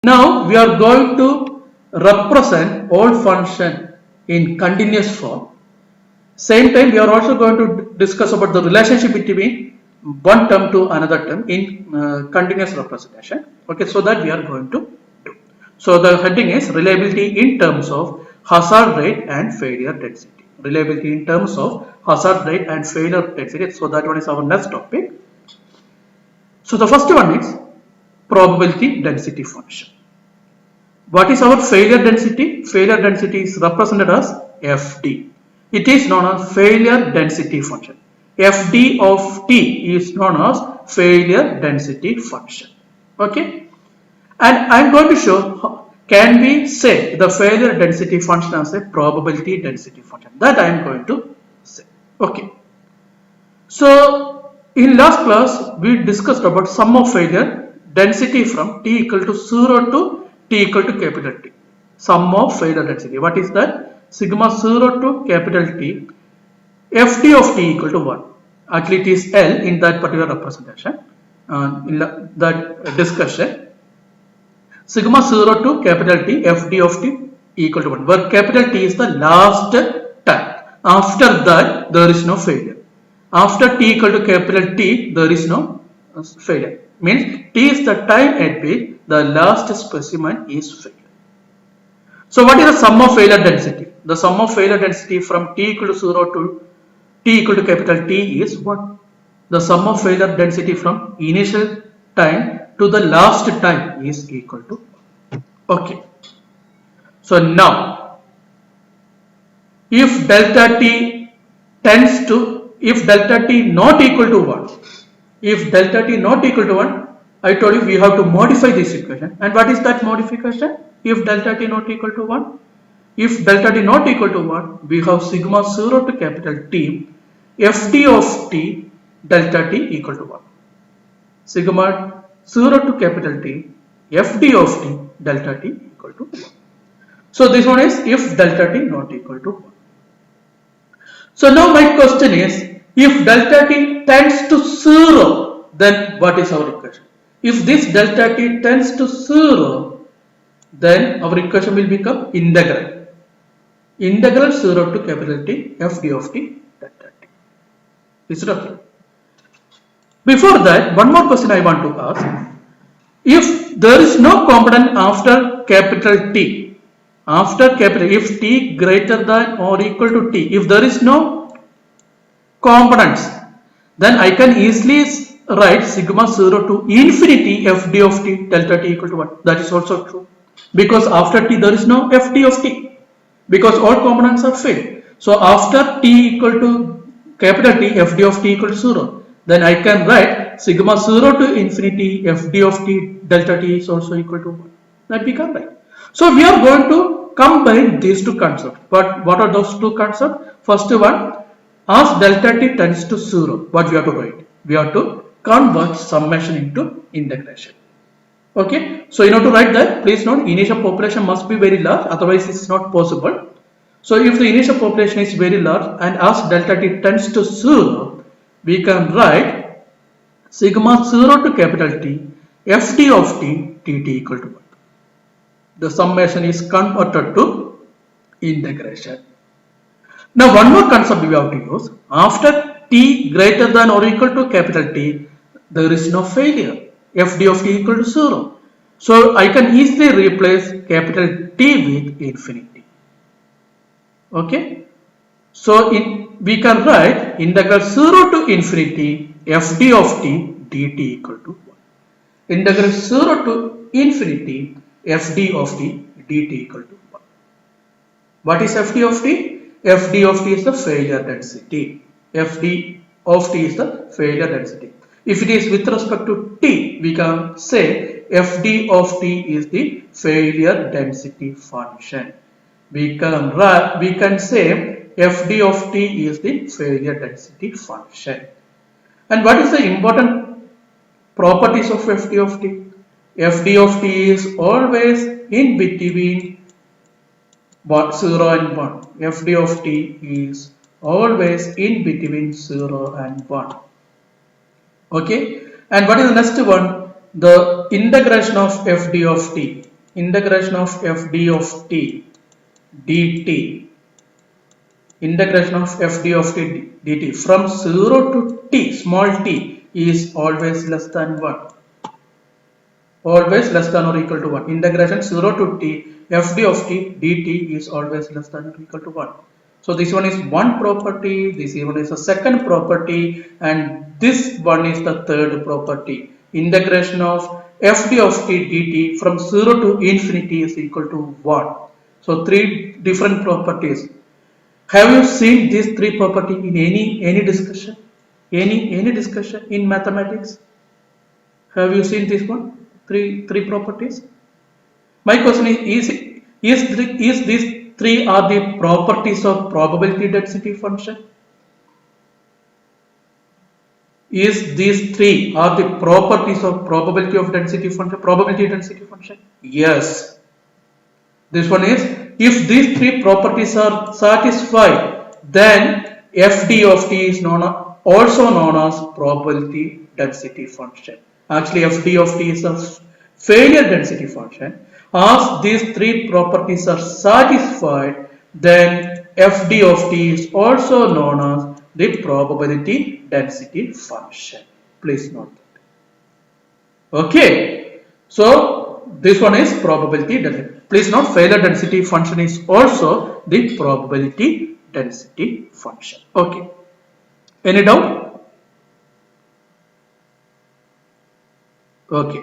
Now we are going to represent all function in continuous form. Same time, we are also going to discuss about the relationship between one term to another term in continuous representation. Okay, so that we are going to do. So the heading is reliability in terms of hazard rate and failure density. Reliability in terms of hazard rate and failure density. So that one is our next topic. So the first one is probability density function. What is our failure density? Failure density is represented as Fd. It is known as failure density function. Fd of t is known as failure density function. Okay. And I am going to show, can we say the failure density function as a probability density function? That I am going to say. Okay. So in last class we discussed about sum of failure density from t equal to 0 to t equal to capital T. Sum of failure density. What is that? Sigma 0 to capital T Fd of t equal to 1. Actually it is L in that particular representation. In that discussion. Sigma 0 to capital T Fd of t equal to 1. Where capital T is the last time. After that there is no failure. After t equal to capital T, there is no failure. Means t is the time at which the last specimen is failure. So what is the sum of failure density? The sum of failure density from t equal to 0 to t equal to capital T is what? The sum of failure density from initial time to the last time is equal to 1. Okay. So now, if delta t tends to if delta t not equal to 1, if delta t not equal to 1, I told you we have to modify this equation. And what is that modification? If delta t not equal to 1, if delta t not equal to 1, we have sigma 0 to capital T, Fd of t delta t equal to 1. Sigma 0 to capital T, Fd of t delta t equal to 1. So this one is if delta t not equal to 1. So now my question is, if delta t tends to 0, then what is our equation? If this delta t tends to 0, then our equation will become integral. Integral 0 to capital T Fd of t delta t. Is it okay? Before that, one more question I want to ask. If there is no component after capital T, if t greater than or equal to t, if there is no components, then I can easily write sigma 0 to infinity Fd of t delta t equal to 1. That is also true, because after t there is no Fd of t, because all components are filled. So after t equal to capital T Fd of t equal to 0, then I can write sigma 0 to infinity Fd of t delta t is also equal to 1. That we can write. So we are going to combine these two concepts. But what are those two concepts? First one, as delta t tends to 0, what we have to write? We have to convert summation into integration. Okay, so in order to write that, please note initial population must be very large, otherwise it is not possible. So if the initial population is very large and as delta t tends to 0, we can write sigma 0 to capital T Fd of t dt equal to 1. The summation is converted to integration. Now one more concept we have to use. After t greater than or equal to capital T, there is no failure. Fd of t equal to 0. So I can easily replace capital T with infinity. Okay. So we can write integral 0 to infinity Fd of t dt equal to 1. Integral 0 to infinity Fd of t dt equal to 1. What is Fd of t? Fd of t is the failure density. Fd of t is the failure density. If it is with respect to t, we can say Fd of t is the failure density function. We can say Fd of t is the failure density function. And what is the important properties of Fd of t? Fd of t is always in between 0 and 1. Fd of t is always in between 0 and 1. Okay. And what is the next one? the integration of fd of t, integration of fd of t dt, integration of fd of t dt from 0 to t, small t, is always less than 1. Always less than or equal to 1. Integration 0 to t, fd of t dt is always less than or equal to 1. So this one is one property, this one is a second property, and this one is the third property. Integration of fd of t dt from 0 to infinity is equal to 1. So three different properties. Have you seen these three properties in any discussion? Any discussion in mathematics? Have you seen this one? Three properties. My question is these three are the properties of probability density function? Is these three are the properties of probability of density function? Probability density function? Yes. This one is, if these three properties are satisfied, then fd of t is also known as probability density function. Actually, fd of t is a failure density function. As these three properties are satisfied, then fd of t is also known as the probability density function. Please note that. Okay. So this one is probability density. Please note, failure density function is also the probability density function. Okay. Any doubt? Okay.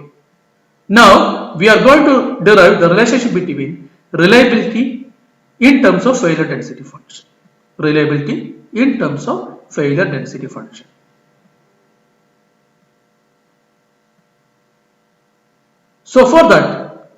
Now we are going to derive the relationship between reliability in terms of failure density function. Reliability in terms of failure density function. So for that,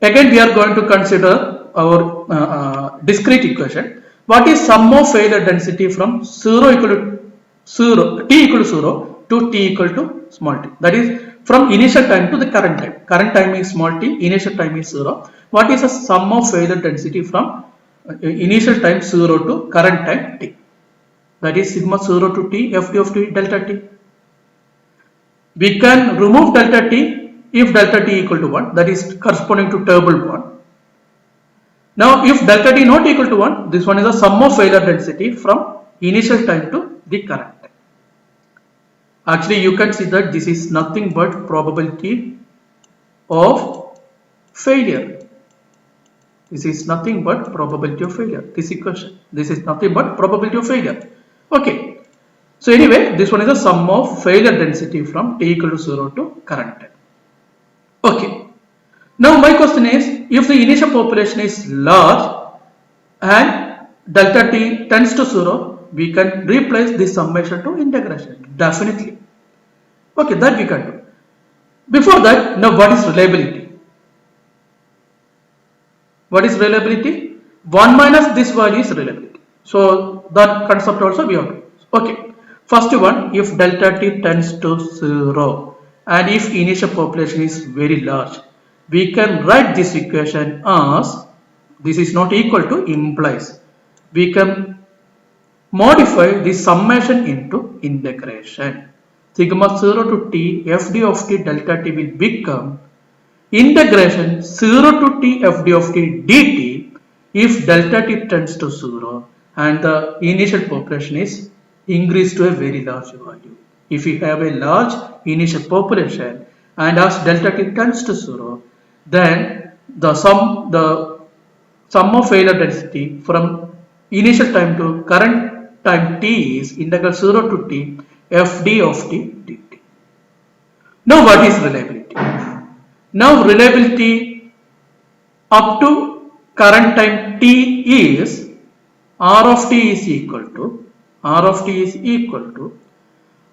again we are going to consider our discrete equation. What is sum of failure density from 0 equal to 0, t equal to 0 to t equal to small t? That is from initial time to the current time. Current time is small t, initial time is 0. What is the sum of failure density from initial time 0 to current time t? That is sigma 0 to t, fd of t, delta t. We can remove delta t if delta t equal to 1, that is corresponding to table 1. Now if delta t not equal to 1, this one is the sum of failure density from initial time to the current time. Actually you can see that this is nothing but probability of failure. This is nothing but probability of failure. This equation, this is nothing but probability of failure. Okay. So anyway, this one is the sum of failure density from t equal to 0 to current time. Okay. Now my question is, if the initial population is large and delta t tends to 0, we can replace this summation to integration. Definitely. Okay, that we can do. Before that, now what is reliability? What is reliability? 1 minus this value is reliability. So that concept also we have to use. Okay. First one, if delta t tends to 0 and if initial population is very large, we can write this equation as, this is not equal to implies. We can modify the summation into integration. Sigma 0 to t fd of t delta t will become integration 0 to t fd of t dt if delta t tends to 0 and the initial population is increased to a very large value. If we have a large initial population and as delta t tends to 0, then the sum of failure density from initial time to current time t is integral 0 to t fd of t dt. Now what is reliability? Now reliability up to current time t is r of t is equal to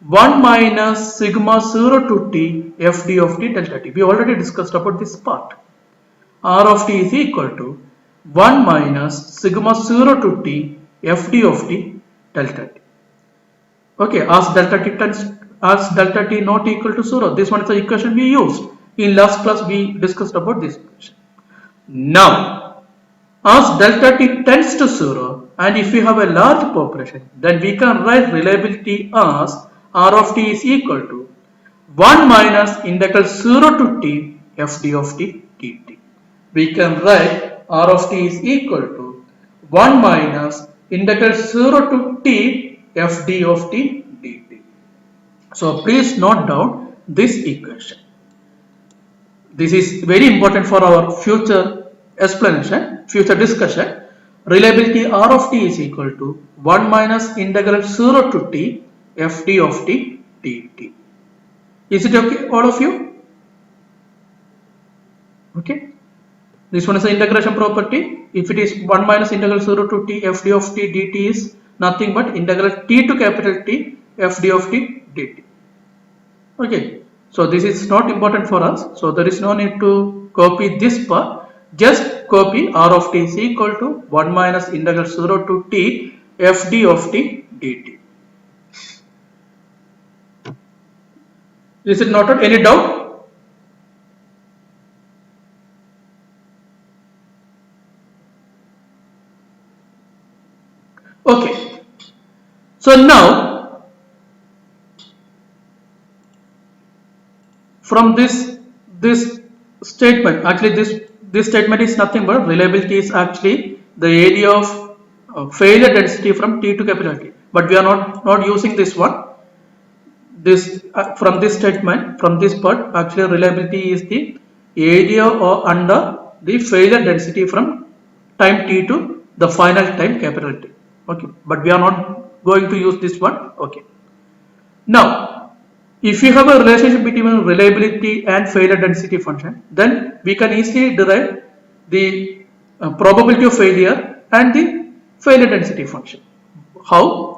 1 minus sigma 0 to t fd of t delta t. We already discussed about this part. R of t is equal to 1 minus sigma 0 to t fd of t delta t. Okay, as delta t not equal to 0, this one is the equation we used. In last class we discussed about this equation. Now, as delta t tends to 0 and if we have a large population, then we can write reliability as R of t is equal to 1 minus integral 0 to t f d of t dt. We can write r of t is equal to 1 minus integral 0 to t f d of t dt. So please note down this equation. This is very important for our future explanation, future discussion. Reliability r of t is equal to 1 minus integral 0 to t f d of t dt. Is it okay, all of you? Okay. This one is the integration property. If it is 1 minus integral 0 to t f d of t dt is nothing but integral t to capital T f d of t dt. Okay. So this is not important for us. So there is no need to copy this part. Just copy r of t is equal to 1 minus integral 0 to t f d of t dt. Is it noted? Any doubt? Okay. So now from this statement, actually this statement is nothing but reliability is actually the area of failure density from T to capital T. But we are not using this one. This from this statement, from this part, actually reliability is the area or under the failure density from time t to the final time capital T. Okay, but we are not going to use this one. Okay. Now, if you have a relationship between reliability and failure density function, then we can easily derive the probability of failure and the failure density function. How?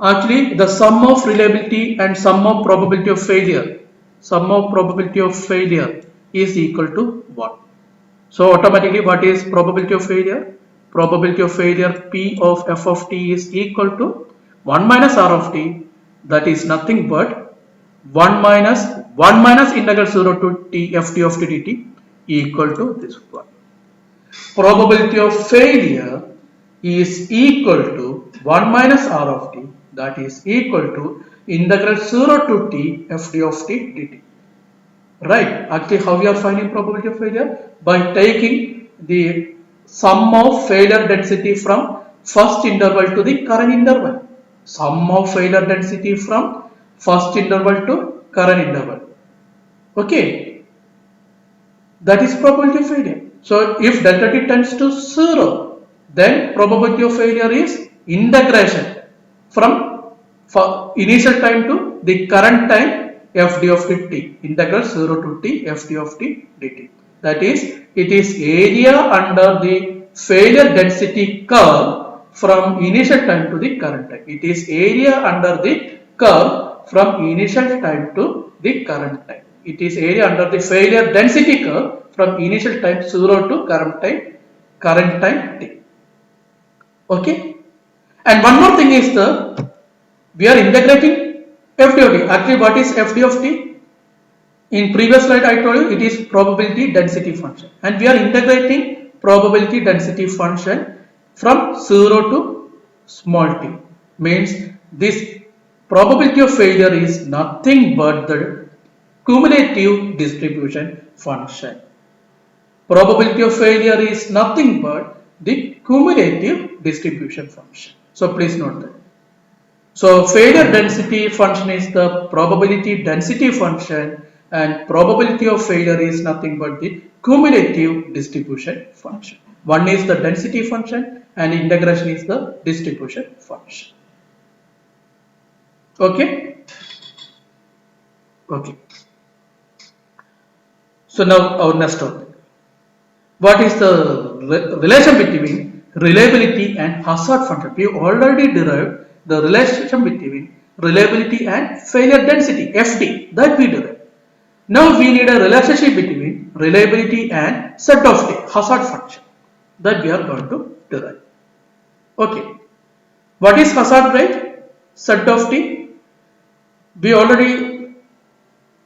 Actually, the sum of reliability and sum of probability of failure is equal to 1. So automatically, what is probability of failure? Probability of failure P of f of t is equal to 1 minus r of t, that is nothing but 1 minus integral 0 to t f t of t dt equal to this one. Probability of failure is equal to 1 minus r of t, that is equal to integral 0 to t f d of t dt. Right? Actually, how we are finding probability of failure? By taking the sum of failure density from first interval to the current interval. Sum of failure density from first interval to current interval. Okay. That is probability of failure. So if delta t tends to 0, then probability of failure is integration from initial time to the current time f d of t, integral 0 to t f d of t dt. That is, it is area under the failure density curve from initial time to the current time. It is area under the curve from initial time to the current time. It is area under the failure density curve from initial time 0 to current time t. Okay. And one more thing is we are integrating f d of t. Actually, what is f d of t? In previous slide I told you it is probability density function, and we are integrating probability density function from 0 to small t. Means this probability of failure is nothing but the cumulative distribution function. Probability of failure is nothing but the cumulative distribution function. So please note that. So failure density function is the probability density function, and probability of failure is nothing but the cumulative distribution function. One is the density function and integration is the distribution function. Okay. Okay. So now our next topic. What is the relation between reliability and hazard function? We already derived the relation between reliability and failure density FD, that we derived. Now we need a relationship between reliability and set of t, hazard function, that we are going to derive. Okay. What is hazard rate? Set of t. We already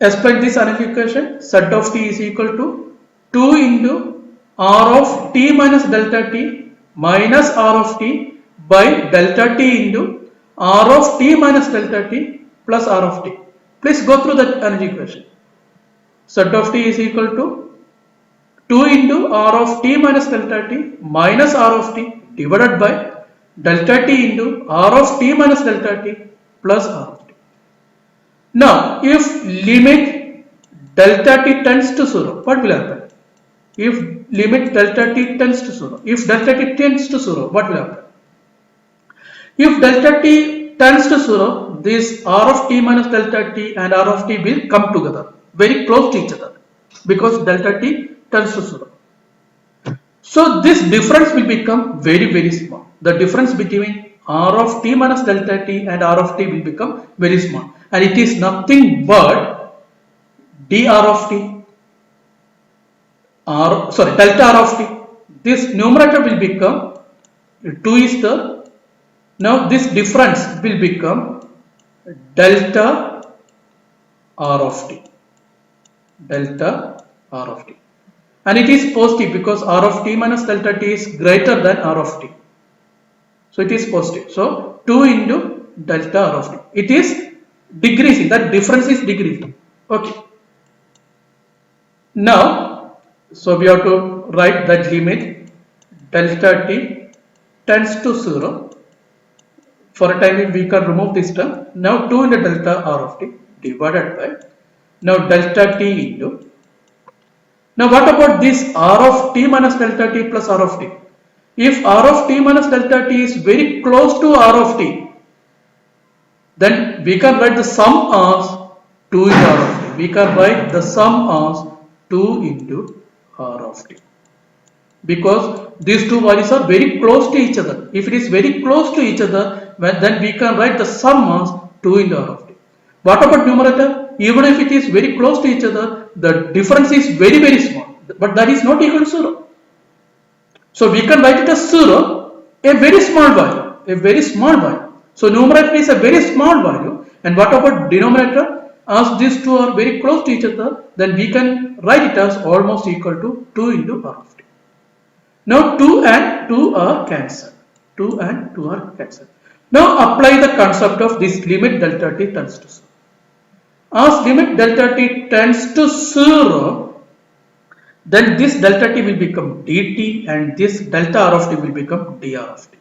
explained this analytic equation. Set of t is equal to 2 into r of t minus delta t minus r of t by delta t into r of t minus delta t plus r of t. Please go through that energy equation. Z of t is equal to 2 into r of t minus delta t minus r of t divided by delta t into r of t minus delta t plus r of t. Now, if limit delta t tends to 0, what will happen? If limit delta t tends to 0, if delta t tends to 0, what will happen? If delta t tends to 0, this r of t minus delta t and r of t will come together, very close to each other, because delta t tends to 0. So this difference will become very small. The difference between r of t minus delta t and r of t will become very small, and it is nothing but dr of t, delta r of t. This numerator will become 2 is the, now this difference will become delta r of t, delta r of t, and it is positive because r of t minus delta t is greater than r of t, so it is positive. So 2 into delta r of t, it is decreasing, that difference is decreasing. Okay, now so we have to write that limit delta t tends to 0. For a time we can remove this term. Now 2 into delta r of t divided by, now delta t into, now what about this r of t minus delta t plus r of t? If r of t minus delta t is very close to r of t, then we can write the sum as 2 into r of t. We can write the sum as 2 into r of t, because these two values are very close to each other. If it is very close to each other, then we can write the sum as 2 into r of t. What about numerator? Even if it is very close to each other, the difference is very small, but that is not equal to 0. So we can write it as 0, a very small value, a very small value. So numerator is a very small value, and what about denominator? As these two are very close to each other, then we can write it as almost equal to 2 into r of t. Now 2 and 2 are cancelled. 2 and 2 are cancelled. Now apply the concept of this limit delta t tends to 0. As limit delta t tends to 0, then this delta t will become dt and this delta r of t will become dr of t.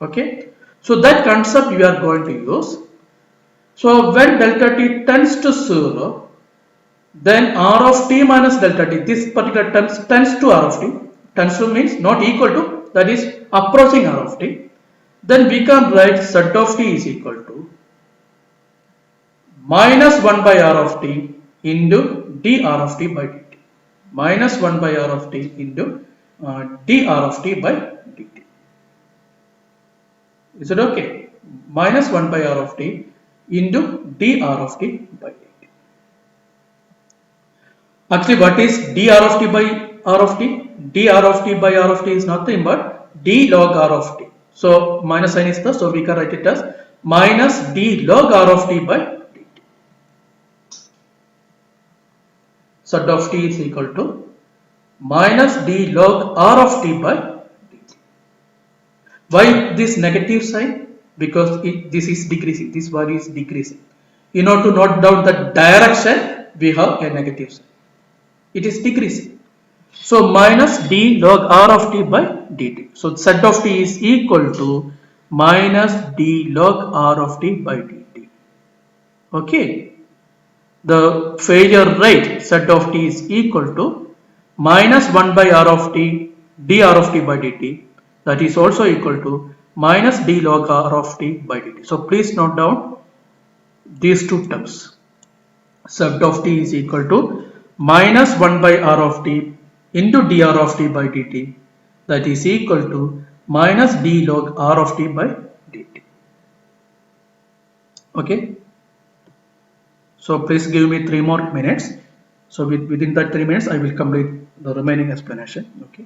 Okay, so that concept we are going to use. So when delta t tends to 0, then r of t minus delta t, this particular term tends to r of t, tends to means not equal to, that is approaching r of t, then we can write z of t is equal to minus 1 by r of t into dr of t by dt, minus 1 by r of t into dr of t by dt. Is it okay? Minus 1 by r of t into dr of t by dt. Actually, what is dr of t by r of t? dr of t by r of t is nothing but d log r of t. So minus sign is there, so we can write it as minus d log r of t by dt. Z of t is equal to minus d log r of t by dt. Why this negative sign? Because this is decreasing, this value is decreasing. In order to note down the direction, we have a negative sign. It is decreasing. So minus d log r of t by dt. So z of t is equal to minus d log r of t by dt. Okay. The failure rate z of t is equal to minus 1 by r of t dr of t by dt. That is also equal to minus d log r of t by dt. So please note down these two terms. Z of t is equal to minus 1 by r of t into dr of t by dt, that is equal to minus d log r of t by dt. Okay. So please give me 3 more minutes. So within that 3 minutes, I will complete the remaining explanation. Okay.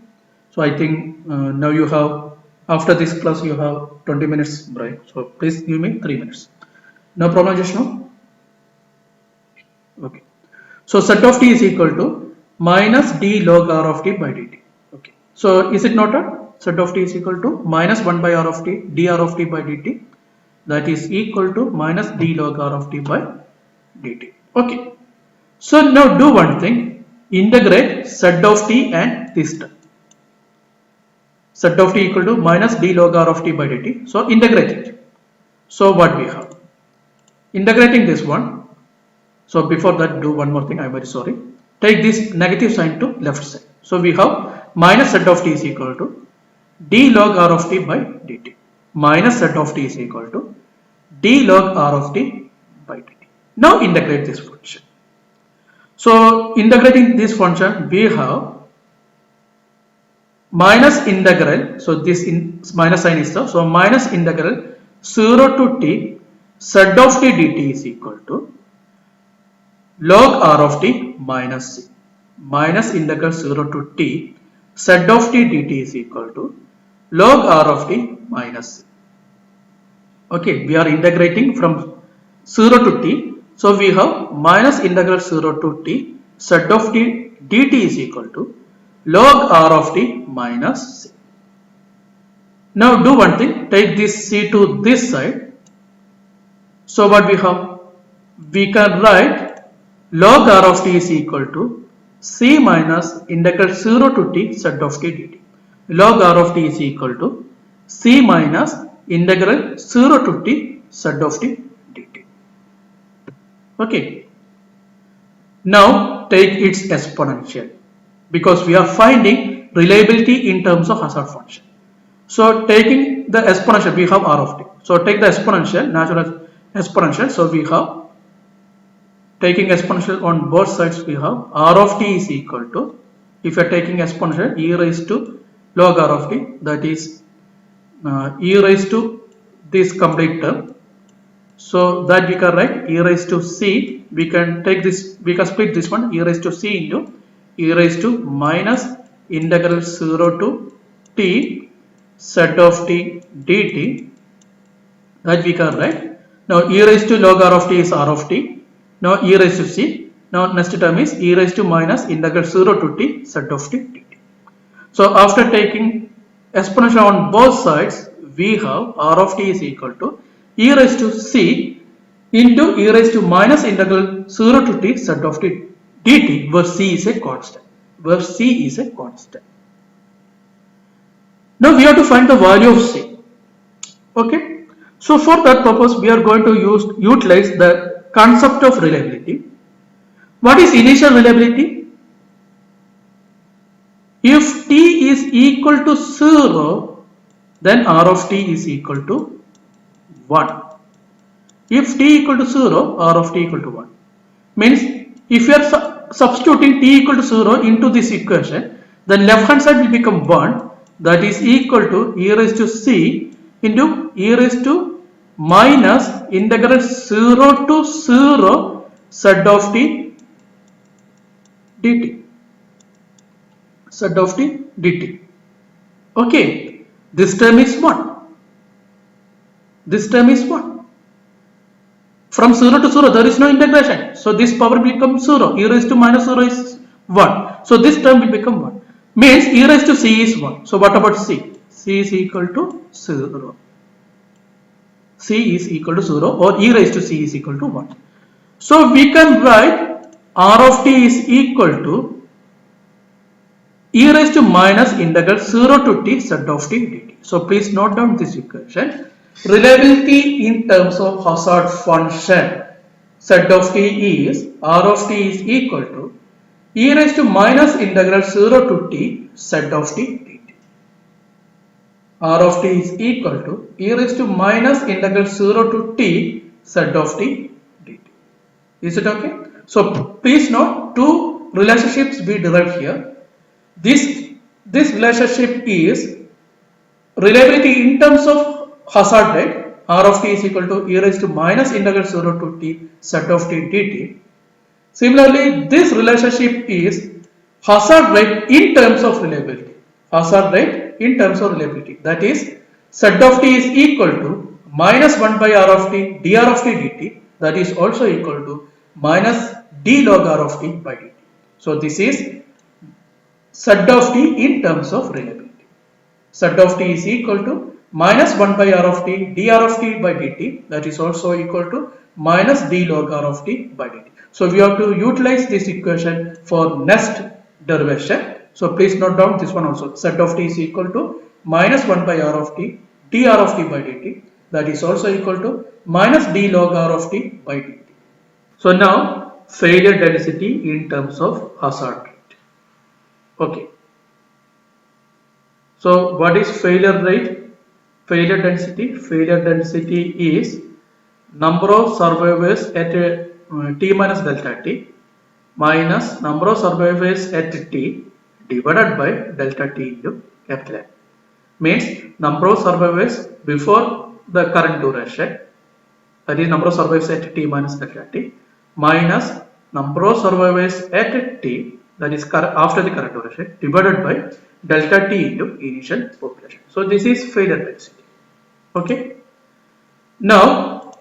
So I think now you have, after this class, you have 20 minutes break. So please give me 3 minutes. No problem, Jashnu? Okay. So z of t is equal to minus d log r of t by dt. Okay. So is it noted? Z of t is equal to minus 1 by r of t dr of t by dt, that is equal to minus d log r of t by dt. Okay. So now do one thing, integrate z of t and this term. Z of t equal to minus d log r of t by dt. So integrate it. So what we have? Integrating this one. So before that, do one more thing. I'm very sorry. Take this negative sign to left side. So we have minus z of t is equal to d log r of t by dt. Minus z of t is equal to d log r of t by dt. Now integrate this function. So integrating this function, we have minus integral. So this minus sign is so minus integral 0 to t z of t dt is equal to log r of t minus c. Minus integral 0 to t z of t dt is equal to log r of t minus c. Okay, we are integrating from 0 to t. So we have minus integral 0 to t z of t dt is equal to log r of t minus c. Now do one thing, take this c to this side. So what we have? We can write log r of t is equal to c minus integral 0 to t z of t dt. Log r of t is equal to c minus integral 0 to t z of t dt. Okay. Now take its exponential, because we are finding reliability in terms of hazard function. So taking the exponential, we have r of t. So take the exponential, natural exponential. So we have, taking exponential on both sides, we have r of t is equal to, if you are taking exponential, e raised to log r of t, that is e raised to this complete term. So that we can write e raised to c, we can take this, we can split this one, e raised to c into e raised to minus integral 0 to t z of t dt, that we can write. Now e raised to log r of t is r of t. Now e raised to c. Now next term is e raised to minus integral 0 to t z of t dt. So after taking exponential on both sides, we have r of t is equal to e raised to c into e raised to minus integral 0 to t z of t dt, where c is a constant. Where c is a constant. Now we have to find the value of c. Okay. So for that purpose, we are going to utilize the concept of reliability. What is initial reliability? If t is equal to 0, then r of t is equal to 1. If t equal to 0, r of t equal to 1. Means if you are substituting t equal to 0 into this equation, then left hand side will become 1, that is equal to e raised to c into e raised to minus integral 0 to 0 z of t dt. Z of t dt. Okay, this term is 1. This term is 1. From 0 to 0 there is no integration. So this power will become 0. E raised to minus 0 is 1. So this term will become 1. Means e raised to c is 1. So what about c? C is equal to 0. C is equal to 0, or e raised to c is equal to 1. So we can write r of t is equal to e raised to minus integral 0 to t z of t dt. So please note down this equation. Reliability in terms of hazard function z of t is r of t is equal to e raised to minus integral 0 to t z of t dt. R of t is equal to e raised to minus integral 0 to t z of t dt. Is it okay? So please note two relationships we derived here. This relationship is reliability in terms of hazard rate. R of t is equal to e raised to minus integral 0 to t z of t dt. Similarly, this relationship is hazard rate in terms of reliability. Hazard rate in terms of reliability. That is, z of t is equal to minus 1 by r of t dr of t dt. That is also equal to minus d log r of t by dt. So this is z of t in terms of reliability. Z of t is equal to minus 1 by r of t dr of t by dt, that is also equal to minus d log r of t by dt. So we have to utilize this equation for next derivation. So please note down this one also. Z of t is equal to minus 1 by r of t dr of t by dt, that is also equal to minus d log r of t by dt. So now failure density in terms of hazard rate. Okay. So what is failure rate? Failure density. Failure density is number of survivors at t minus delta t minus number of survivors at t divided by delta t into capital N. Means number of survivors before the current duration, that is number of survivors at t minus delta t, minus number of survivors at t, that is after the current duration, divided by delta t into initial population. So this is failure density. Okay. Now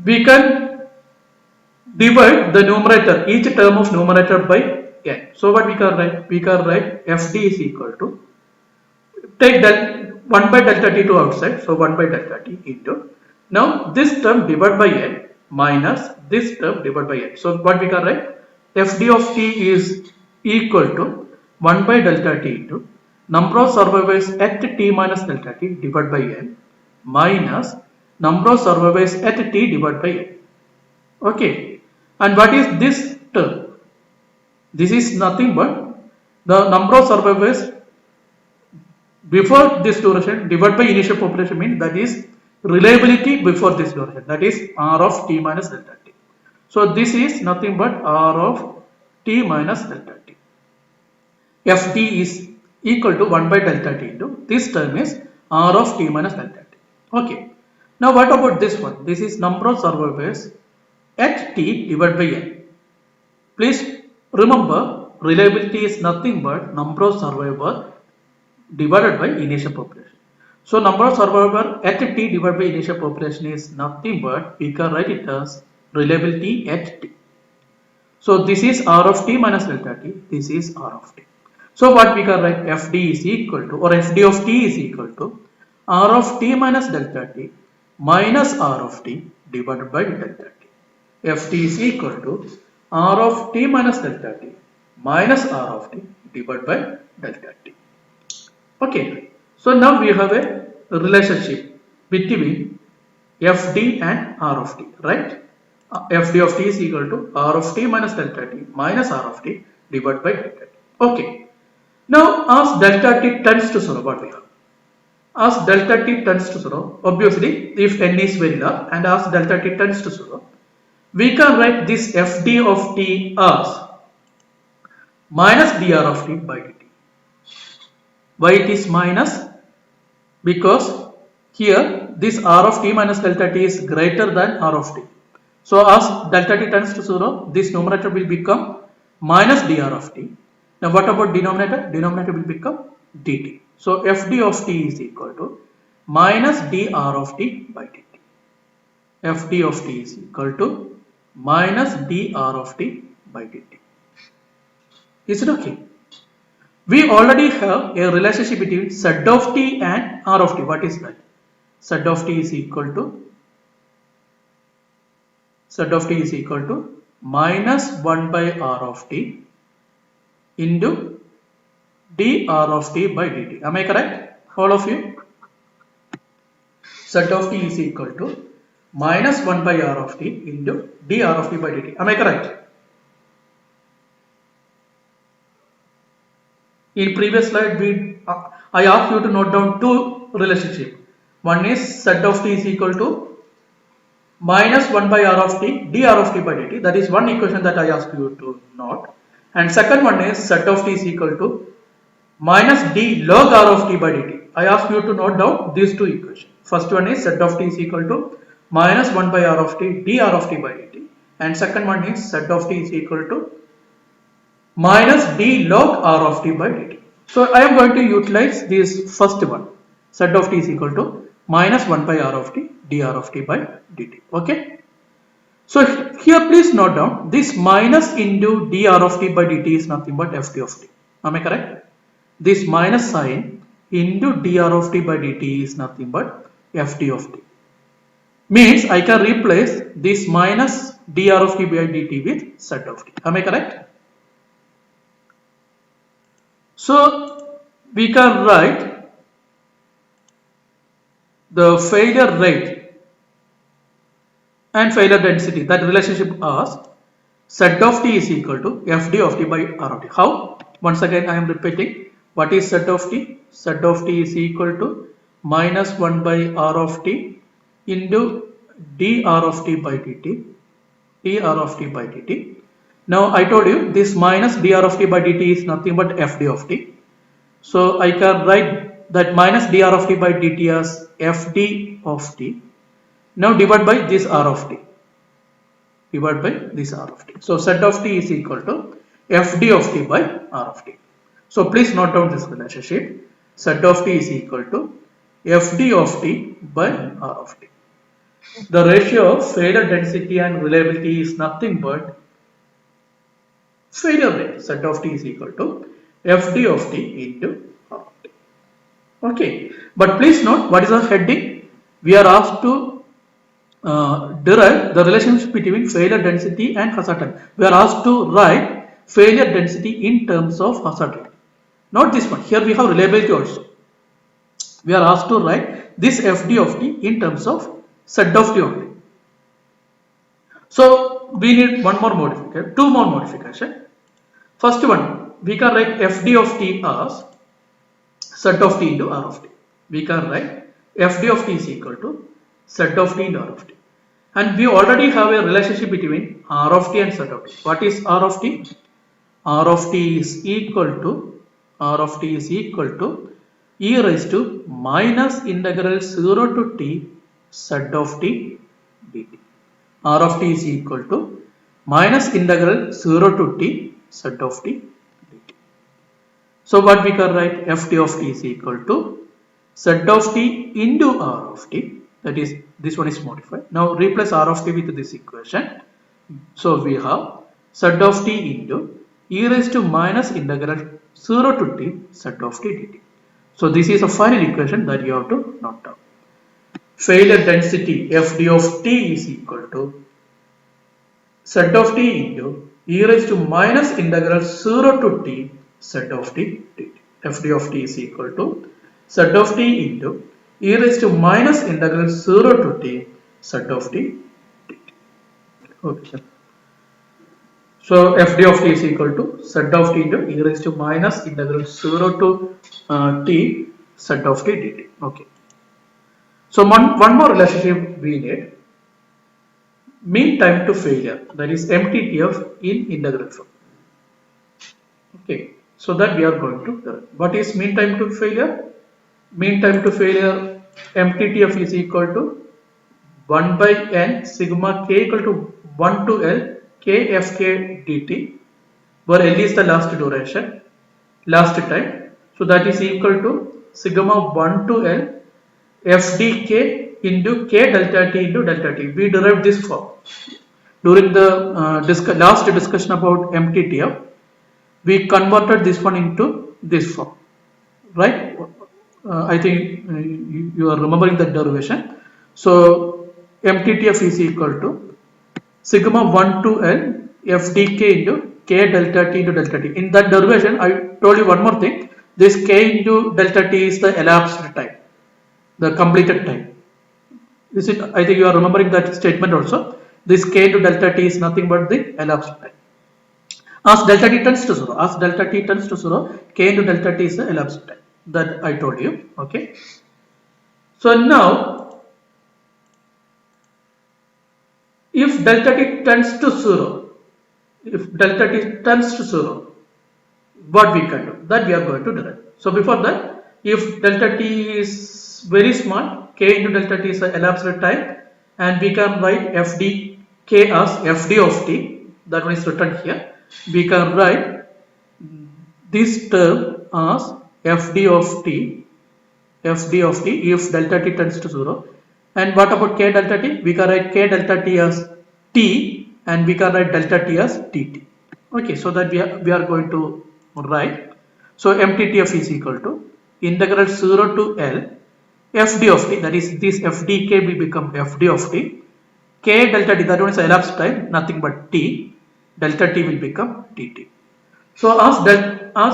we can divide the numerator, each term of numerator by n. So what we can write? We can write fd is equal to, take that 1 by delta t to outside, so 1 by delta t into, now this term divided by n minus this term divided by n. So what we can write? Fd of t is equal to 1 by delta t into number of survivors at t minus delta t divided by n minus number of survivors at t divided by n. Okay. And what is this term? This is nothing but the number of survivors before this duration divided by initial population, means that is reliability before this duration, that is r of t minus delta t. So this is nothing but r of t minus delta t. Fd is equal to 1 by delta t into this term is r of t minus delta t. Okay. Now what about this one? This is number of survivors at t divided by n. Please remember, reliability is nothing but number of survivor divided by initial population. So number of survivor at t divided by initial population is nothing but, we can write it as reliability at t. So this is r of t minus delta t, this is r of t. So what we can write? Fd is equal to, or Fd of t is equal to r of t minus delta t minus r of t divided by delta t. Ft is equal to r of t minus delta t minus r of t divided by delta t. Okay. So now we have a relationship between Fd and r of t, right? Fd of t is equal to r of t minus delta t minus r of t divided by delta t. Okay. Now as delta t tends to 0, what we have? As delta t tends to 0, obviously if n is very large, and as delta t tends to 0, we can write this Fd of t as minus dr of t by dt. Why it is minus? Because here this r of t minus delta t is greater than r of t. So as delta t tends to 0, this numerator will become minus dr of t. Now what about denominator? Denominator will become dt. So Fd of t is equal to minus dr of t by dt. Fd of t is equal to minus dr of t by dt. Is it okay? We already have a relationship between z of t and r of t. What is that? Z of t is equal to minus 1 by r of t into dr of t by dt. Am I correct? All of you? Z of t is equal to minus 1 by r of t into dr of t by dt. Am I correct? In previous slide, I asked you to note down two relationships. One is z of t is equal to minus 1 by r of t dr of t by dt. That is one equation that I asked you to note. And second one is z of t is equal to minus d log r of t by dt. I asked you to note down these two equations. First one is z of t is equal to minus 1 by r of t dr of t by dt. And second one is z of t is equal to minus d log r of t by dt. So I am going to utilize this first one. Z of t is equal to minus 1 by r of t dr of t by dt. Okay. So here please note down this minus into dr of t by dt is nothing but ft of t. Am I correct? This minus sign into dr of t by dt is nothing but fd of t. Means I can replace this minus dr of t by dt with z of t. Am I correct? So we can write the failure rate and failure density, that relationship as z of t is equal to fd of t by r of t. How? Once again I am repeating, what is z of t? Z of t is equal to minus 1 by r of t into dr of t by dt, dr of t by dt. Now I told you this minus dr of t by dt is nothing but fd of t. So I can write that minus dr of t by dt as fd of t. Now divide by this r of t. Divide by this r of t. So z of t is equal to fd of t by r of t. So please note down this relationship. Z of t is equal to fd of t by r of t. The ratio of failure density and reliability is nothing but failure rate. Z of t is equal to fd of t into r of t. Okay, but please note what is the heading. We are asked to derive the relationship between failure density and hazard rate. We are asked to write failure density in terms of hazard rate. Not this one. Here we have reliability also. We are asked to write this fd of t in terms of z of t only. So we need one more modification, two more modification. First one, we can write fd of t as z of t into r of t. We can write fd of t is equal to z of t into r of t. And we already have a relationship between r of t and z of t. What is r of t? R of t is equal to e raised to minus integral 0 to t z of t dt. R of t is equal to minus integral 0 to t z of t dt. So what we can write? Ft of t is equal to z of t into r of t. That is, this one is modified. Now replace r of t with this equation. So we have z of t into e raised to minus integral 0 to t z of t dt. So this is a final equation that you have to note down. Failure density fd of t is equal to z of t into e raised to minus integral 0 to t z of t dt. Fd of t is equal to z of t into e raised to minus integral 0 to t z of t dt. Okay. So fd of t is equal to z of t into e raised to minus integral 0 to t z of t dt. Okay. So one more relationship we need. Mean time to failure, that is MTTF in integral form. Okay. So that we are going to learn. What is mean time to failure? Mean time to failure MTTF is equal to 1 by n sigma k equal to 1 to L kfk dt, where L is the last duration, last time. So that is equal to sigma 1 to L fdk into k delta t into delta t. We derived this form during the last discussion about MTTF. We converted this one into this form, right? I think you are remembering that derivation. So MTTF is equal to sigma 1 to L fdk into k delta t into delta t. In that derivation, I told you one more thing. This k into delta t is the elapsed time, the completed time. Is it? I think you are remembering that statement also. This k into delta t is nothing but the elapsed time. As delta t tends to 0, k into delta t is the elapsed time that I told you. Okay. So now, if delta t tends to 0, what we can do? That we are going to derive. So before that, if delta t is very small, k into delta t is the elapsed time, and we can write fdk as fd of t. That one is written here. We can write this term as fd of t if delta t tends to 0. And what about k delta t? We can write k delta t as t, and we can write delta t as dt. Okay, so that we are going to write. So MTTF is equal to integral 0 to L f d of t, that is this f dk will become f d of t, k delta t, that one is elapsed time, nothing but t, delta t will become dt. So as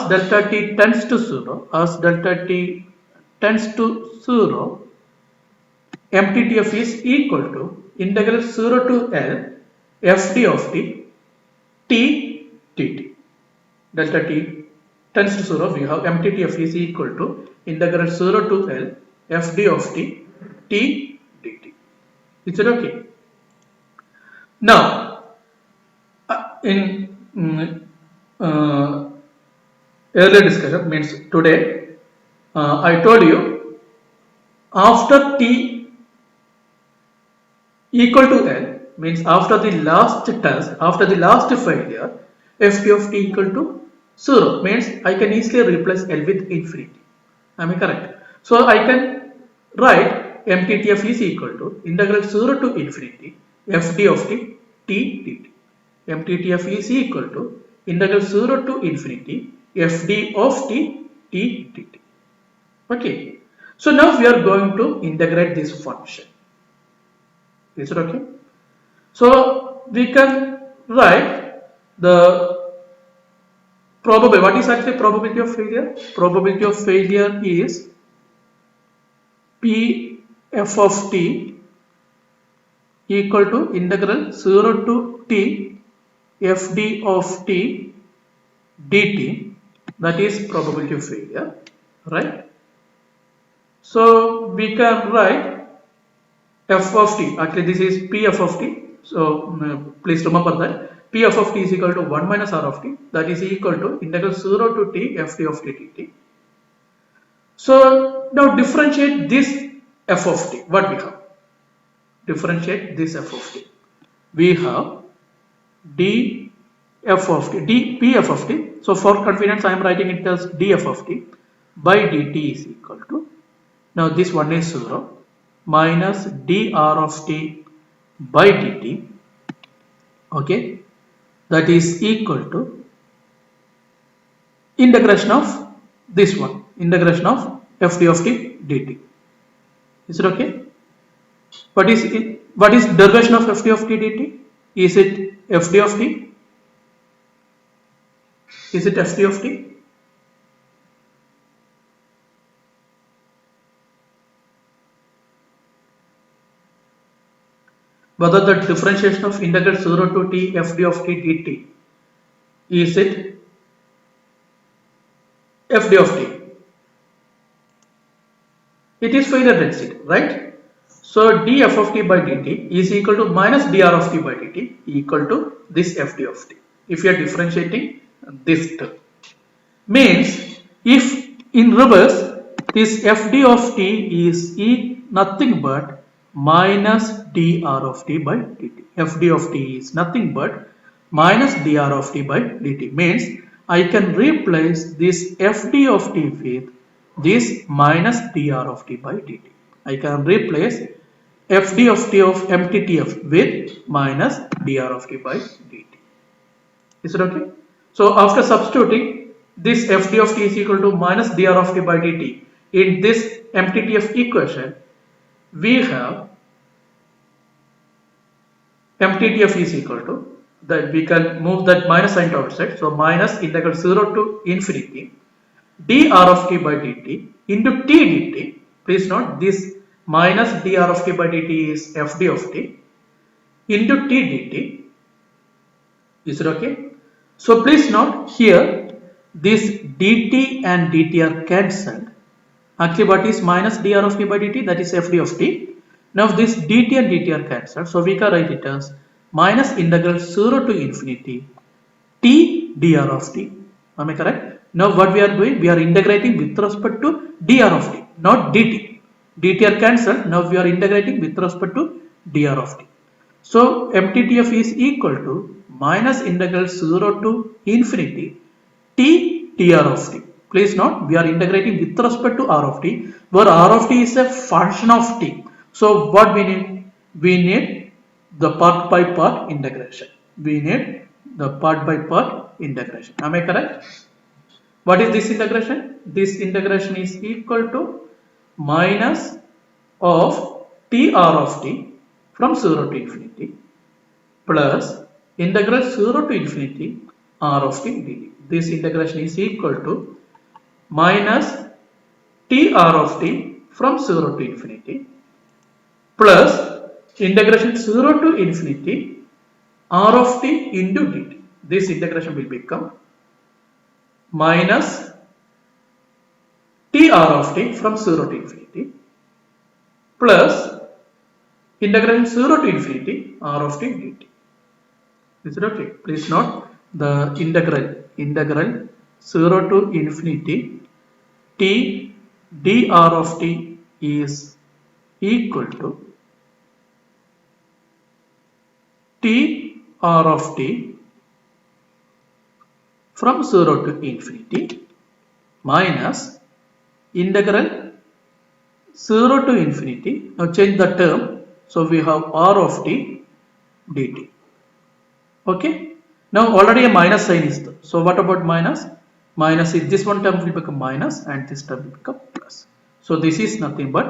delta t tends to 0, as delta t tends to 0, MTTF is equal to integral 0 to L f d of t t dt. Delta t tends to 0, we have MTTF is equal to integral 0 to L f d of t t dt. Is it okay? Now, in earlier discussion, means today, I told you after t equal to L, means after the last test, after the last failure, f d of t equal to 0, means I can easily replace L with infinity. Am I correct? So I can write MTTF is equal to integral 0 to infinity f d of t t dt. MTTF is equal to integral 0 to infinity f d of t t dt. Okay. So now we are going to integrate this function. Is it okay? So we can write the probability. What is actually probability of failure? Probability of failure is p f of t equal to integral 0 to t f d of t dt, that is probability of failure, right? So we can write f of t, actually this is p f of t, so please remember that p f of t is equal to 1 minus r of t, that is equal to integral 0 to t f d of t dt. So now differentiate this f of t. What we have? Differentiate this f of t. We have d f of t, d p f of t. So for convenience I am writing it as d f of t by dt is equal to, now this one is 0, minus dr of t by dt, okay, that is equal to integration of this one, integration of f d of t dt. Is it okay? What is it? What is derivation of f d of t dt? Is it f d of t? Is it f d of t? Whether the differentiation of integral 0 to t f d of t dt, is it f d of t? It is failure density, right? So df of t by dt is equal to minus dr of t by dt equal to this f d of t. If you are differentiating this term, means if in reverse this f d of t is nothing but minus dr of t by dt. F d of t is nothing but minus dr of t by dt, means I can replace this f d of t with this minus dr of t by dt. I can replace f d of t of MTTF with minus dr of t by dt. Is it okay? So after substituting this f d of t is equal to minus dr of t by dt in this MTTF equation, we have MTTF is equal to, that we can move that minus sign to outside, so minus integral 0 to infinity dr of t by dt into t dt. Please note this minus dr of t by dt is f d of t into t dt. Is it okay? So please note here this dt and dt are cancelled. Actually what is minus dr of t by dt, that is f d of t. Now this dt and dt are cancelled, so we can write it as minus integral 0 to infinity t dr of t. Am I correct? Now what we are doing, we are integrating with respect to dr of t, not dt. Dt are cancelled, now we are integrating with respect to dr of t. So MTTF is equal to minus integral 0 to infinity t dr of t. Please note we are integrating with respect to r of t, where r of t is a function of t. So what we need? We need the part by part integration. We need the part by part integration. Am I correct? What is this integration? This integration is equal to minus of t r of t from 0 to infinity plus integral 0 to infinity r of t dt. This integration is equal to minus t r of t from 0 to infinity plus integration 0 to infinity r of t into dt. This integration will become minus t r of t from 0 to infinity plus integration 0 to infinity r of t dt. Is it okay? Please note the integral 0 to infinity t dr of t is equal to t r of t from 0 to infinity minus integral 0 to infinity. Now change the term. So we have r of t dt. Okay. Now already a minus sign is there. So what about minus? Minus is this one term will become minus and this term will become plus. So this is nothing but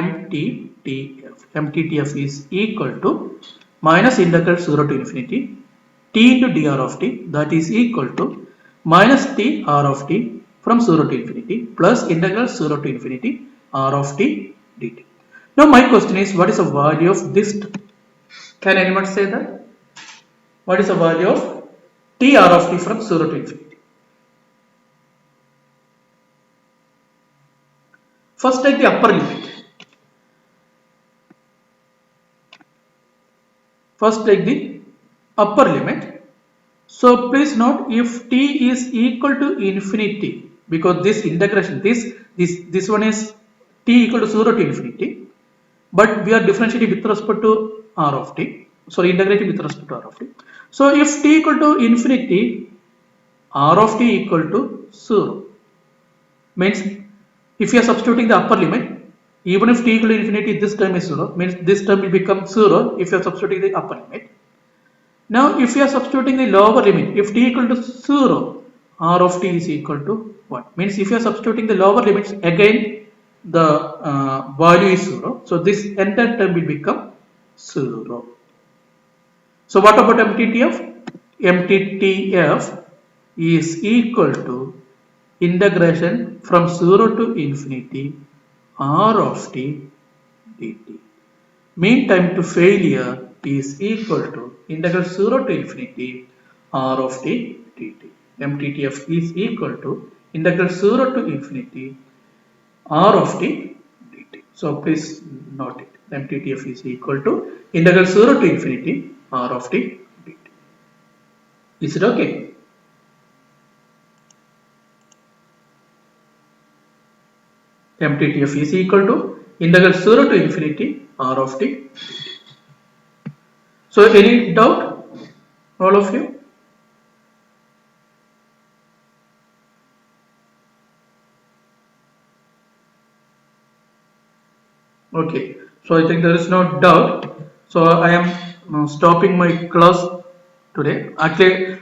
MTTF. MTTF is equal to minus integral 0 to infinity t into dr of t, that is equal to minus t r of t from 0 to infinity plus integral 0 to infinity r of t dt. Now my question is, what is the value of this term? Can anyone say that? What is the value of t r of t from 0 to infinity? First take the upper limit. First take the upper limit. So please note, if t is equal to infinity, because this integration, this one is t equal to 0 to infinity, but we are differentiating with respect to r of t, sorry, integrating with respect to r of t. So if t equal to infinity, r of t equal to 0, means if you are substituting the upper limit, even if t equal to infinity, this term is 0, means this term will become 0 if you are substituting the upper limit. Now if you are substituting the lower limit, if t equal to 0, r of t is equal to 1, means if you are substituting the lower limits, again the value is 0, so this entire term will become 0. So what about MTTF? MTTF is equal to integration from 0 to infinity r of t dt. Mean time to failure is equal to integral 0 to infinity r of t dt. MTTF is equal to integral 0 to infinity r of t dt. So please note it. MTTF is equal to integral 0 to infinity r of t dt. Is it okay? MTTF is equal to integral 0 to infinity r of t dt. So any doubt, all of you? Okay, so I think there is no doubt. So I am stopping my class today. Actually,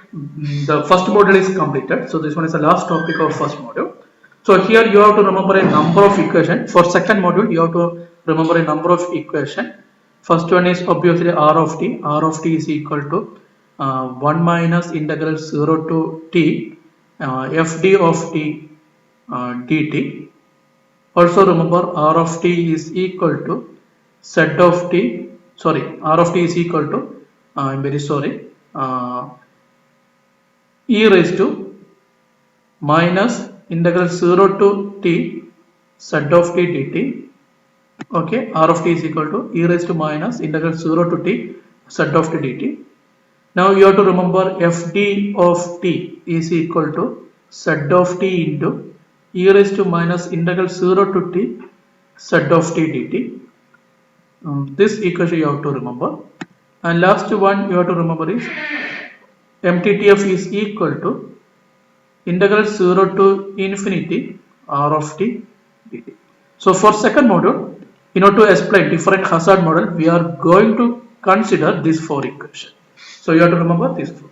the first module is completed. So this one is the last topic of first module. So here you have to remember a number of equations. For second module, you have to remember a number of equations. First one is obviously r of t. R of t is equal to 1 minus integral 0 to t fd of t dt. Also remember r of t is equal to z of t, sorry, r of t is equal to, I'm very sorry, e raised to minus integral 0 to t z of t dt. Okay, r of t is equal to e raised to minus integral 0 to t z of t dt. Now you have to remember fd of t is equal to z of t into e raised to minus integral 0 to t z of t dt. This equation you have to remember. And last one you have to remember is MTTF is equal to integral 0 to infinity r of t dt. So for second module, in order to explain different hazard model, we are going to consider these four equations. So you have to remember these four.